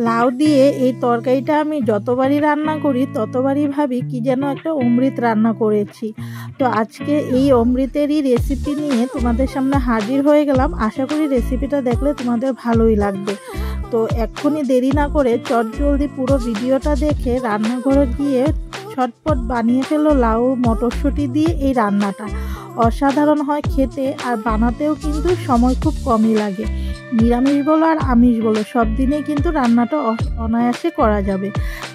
লাউ দিয়ে এই তরকারিটা আমি যতবারই রান্না করি ততবারই ভাবি কি যেন একটা অমৃত রান্না করেছি। তো আজকে এই অমৃতেরই রেসিপি নিয়ে তোমাদের সামনে হাজির হয়ে গেলাম। আশা করি রেসিপিটা দেখলে তোমাদের ভালোই লাগবে। তো এক্ষুনি দেরি না করে চটজলদি পুরো ভিডিওটা দেখে রান্নাঘরে গিয়ে ঝটপট বানিয়ে ফেলো লাউ মটরশুঁটি দিয়ে এই রান্নাটা। অসাধারণ হয় খেতে, আর বানাতেও কিন্তু সময় খুব কমই লাগে। নিরামিষ বলো আর আমিষ বলো, সব দিনেই কিন্তু রান্নাটা অনায়াসে করা যাবে।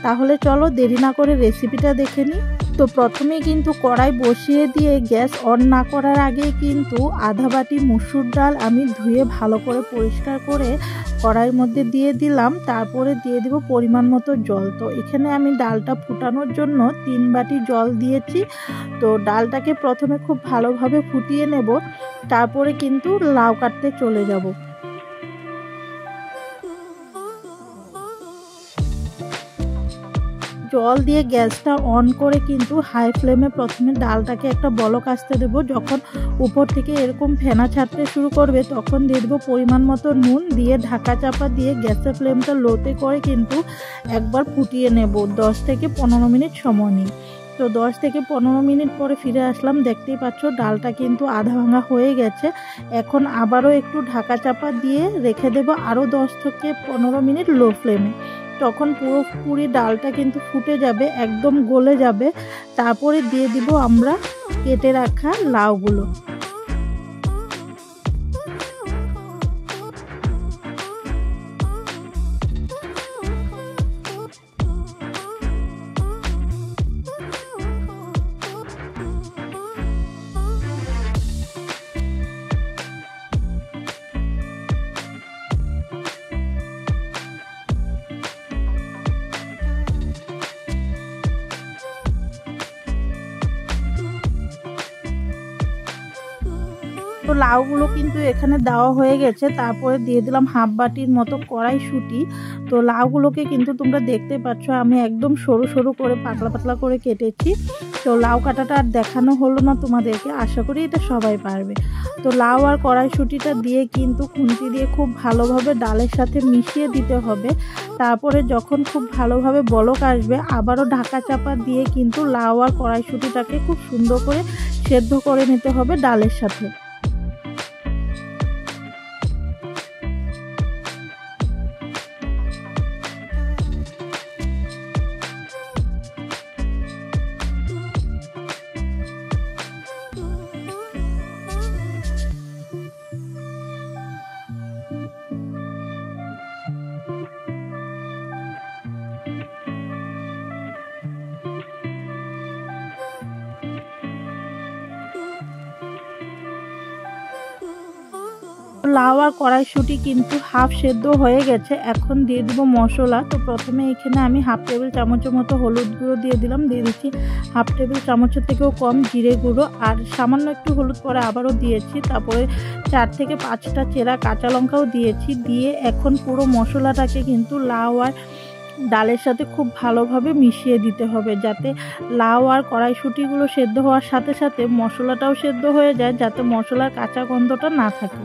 তাহলে চলো দেরি না করে রেসিপিটা দেখে নিই। তো প্রথমে কিন্তু কড়াই বসিয়ে দিয়ে গ্যাস অন না করার আগে কিন্তু আধা বাটি মসুর ডাল আমি ধুয়ে ভালো করে পরিষ্কার করে কড়াইয়ের মধ্যে দিয়ে দিলাম। তারপরে দিয়ে দিব পরিমাণ মতো জল। তো এখানে আমি ডালটা ফুটানোর জন্য 3 বাটি জল দিয়েছি। তো ডালটাকে প্রথমে খুব ভালোভাবে ফুটিয়ে নেব, তারপরে কিন্তু লাউ কাটতে চলে যাব। জল দিয়ে গ্যাসটা অন করে কিন্তু হাই ফ্লেমে প্রথমে ডালটাকে একটা বলক আসতে দেবো। যখন উপর থেকে এরকম ফেনা ছাড়তে শুরু করবে তখন দিয়ে দেবো পরিমাণ মতো নুন, দিয়ে ঢাকা চাপা দিয়ে গ্যাসের ফ্লেমটা লোতে করে কিন্তু একবার ফুটিয়ে নেব। 10 থেকে 15 মিনিট সময় নিই। তো 10 থেকে 15 মিনিট পরে ফিরে আসলাম। দেখতেই পাচ্ছ ডালটা কিন্তু আধা ভাঙা হয়ে গেছে। এখন আবারও একটু ঢাকা চাপা দিয়ে রেখে দেব আরও 10 থেকে 15 মিনিট লো ফ্লেমে। তখন পুরোপুরি ডালটা কিন্তু ফুটে যাবে, একদম গলে যাবে। তারপরে দিয়ে দিব আমরা কেটে রাখা লাউগুলো। তো লাউগুলো কিন্তু এখানে দেওয়া হয়ে গেছে। তারপরে দিয়ে দিলাম হাফ বাটির মতো কড়াইশুঁটি। তো লাউগুলোকে কিন্তু তোমরা দেখতে পাচ্ছ আমি একদম সরু সরু করে পাতলা পাতলা করে কেটেছি। তো লাউ কাটাটা আর দেখানো হলো না তোমাদেরকে, আশা করি এটা সবাই পারবে। তো লাউ আর কড়াইশুঁটিটা দিয়ে কিন্তু খুন্তি দিয়ে খুব ভালোভাবে ডালের সাথে মিশিয়ে দিতে হবে। তারপরে যখন খুব ভালোভাবে বলক আসবে আবারও ঢাকা চাপা দিয়ে কিন্তু লাউ আর কড়াইশুঁটিটাকে খুব সুন্দর করে সেদ্ধ করে নিতে হবে ডালের সাথে। লাউ আর কড়াইশুঁটি কিন্তু হাফ সেদ্ধ হয়ে গেছে। এখন দিয়ে দিব মশলা। তো প্রথমে এখানে আমি হাফ টেবিল চামচের মতো হলুদ গুঁড়ো দিয়ে দিলাম, দিয়ে দিচ্ছি হাফ টেবিল চামচের থেকেও কম জিরে গুঁড়ো, আর সামান্য একটু হলুদ পরে আবারও দিয়েছি। তারপরে 4 থেকে 5টা চেরা কাঁচা লঙ্কাও দিয়েছি। দিয়ে এখন পুরো মশলাটাকে কিন্তু লাউ আর ডালের সাথে খুব ভালোভাবে মিশিয়ে দিতে হবে, যাতে লাউ আর কড়াইশুঁটিগুলো সেদ্ধ হওয়ার সাথে সাথে মশলাটাও সেদ্ধ হয়ে যায়, যাতে মশলার কাঁচা গন্ধটা না থাকে।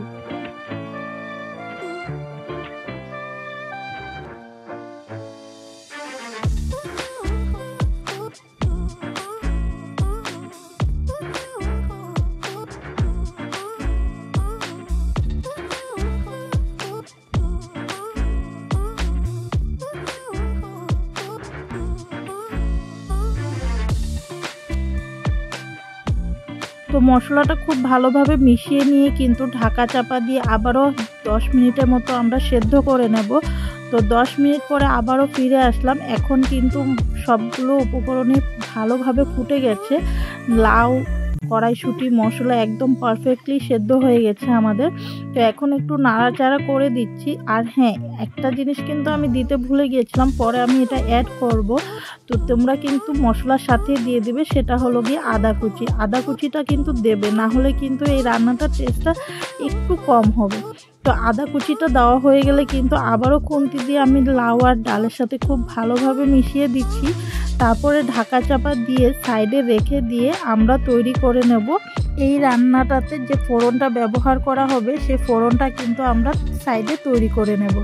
তো মশলাটা খুব ভালোভাবে মিশিয়ে নিয়ে কিন্তু ঢাকা চাপা দিয়ে আবারও 10 মিনিটের মতো আমরা সেদ্ধ করে নেব। তো 10 মিনিট পরে আবারও ফিরে আসলাম। এখন কিন্তু সবগুলো উপকরণই ভালোভাবে ফুটে গেছে। লাউ, কড়াইশুঁটি, মশলা একদম পারফেক্টলি সেদ্ধ হয়ে গেছে আমাদের। তো এখন একটু নাড়াচাড়া করে দিচ্ছি। আর হ্যাঁ, একটা জিনিস কিন্তু আমি দিতে ভুলে গিয়েছিলাম, পরে আমি এটা অ্যাড করব। তো তোমরা কিন্তু মশলার সাথে দিয়ে দেবে, সেটা হলো গিয়ে আদা কুচি। আদা কুচিটা কিন্তু দেবে, না হলে কিন্তু এই রান্নাটার টেস্টটা একটু কম হবে। তো আদা কুচিটা দেওয়া হয়ে গেলে কিন্তু আবারও খুন্তি দিয়ে আমি লাউ আর ডালের সাথে খুব ভালোভাবে মিশিয়ে দিচ্ছি। তারপরে ঢাকা চাপা দিয়ে সাইডে রেখে দিয়ে আমরা তৈরি করে নেব। এই রান্নাটাতে যে ফোড়নটা ব্যবহার করা হবে সেই ফোড়নটা কিন্তু আমরা সাইডে তৈরি করে নেব।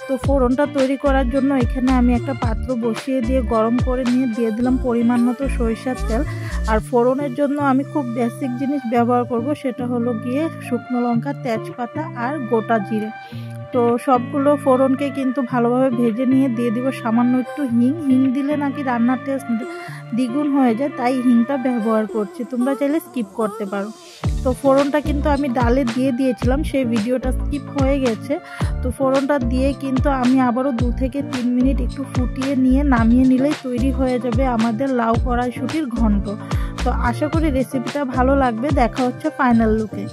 তো ফোড়নটা তৈরি করার জন্য এখানে আমি একটা পাত্র বসিয়ে দিয়ে গরম করে নিয়ে দিয়ে দিলাম পরিমাণ মতো সরিষার তেল। আর ফোড়নের জন্য আমি খুব বেসিক জিনিস ব্যবহার করব, সেটা হলো গিয়ে শুকনো লঙ্কা, তেজপাতা আর গোটা জিরে। তো সবগুলো ফোড়নকে কিন্তু ভালোভাবে ভেজে নিয়ে দিয়ে দিব সামান্য একটু হিং দিলে নাকি রান্নার টেস্ট দ্বিগুণ হয়ে যায়, তাই হিংটা ব্যবহার করছি, তোমরা চাইলে স্কিপ করতে পারো। তো ফোড়নটা কিন্তু আমি ডালে দিয়ে দিয়েছিলাম, সেই ভিডিওটা স্কিপ হয়ে গেছে। তো ফোড়নটা দিয়ে কিন্তু আমি আবারও 2 থেকে 3 মিনিট একটু ফুটিয়ে নিয়ে নামিয়ে নিলেই তৈরি হয়ে যাবে আমাদের লাউ কড়াইশুঁটির ঘন্ট। তো আশা করি রেসিপিটা ভালো লাগবে। দেখা হচ্ছে ফাইনাল লুকে।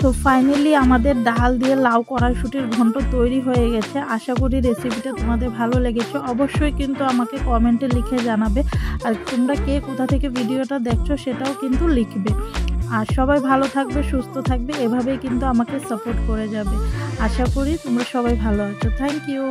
তো ফাইনালি আমাদের ডাল দিয়ে লাউ কড়াইশুঁটির ঘন্ট তৈরি হয়ে গেছে। আশা করি রেসিপিটা তোমাদের ভালো লেগেছে। অবশ্যই কিন্তু আমাকে কমেন্টে লিখে জানাবে, আর তোমরা কে কোথা থেকে ভিডিওটা দেখছো সেটাও কিন্তু লিখবে। আর সবাই ভালো থাকবে, সুস্থ থাকবে, এভাবেই কিন্তু আমাকে সাপোর্ট করে যাবে। আশা করি তোমরা সবাই ভালো আছো। Thank you.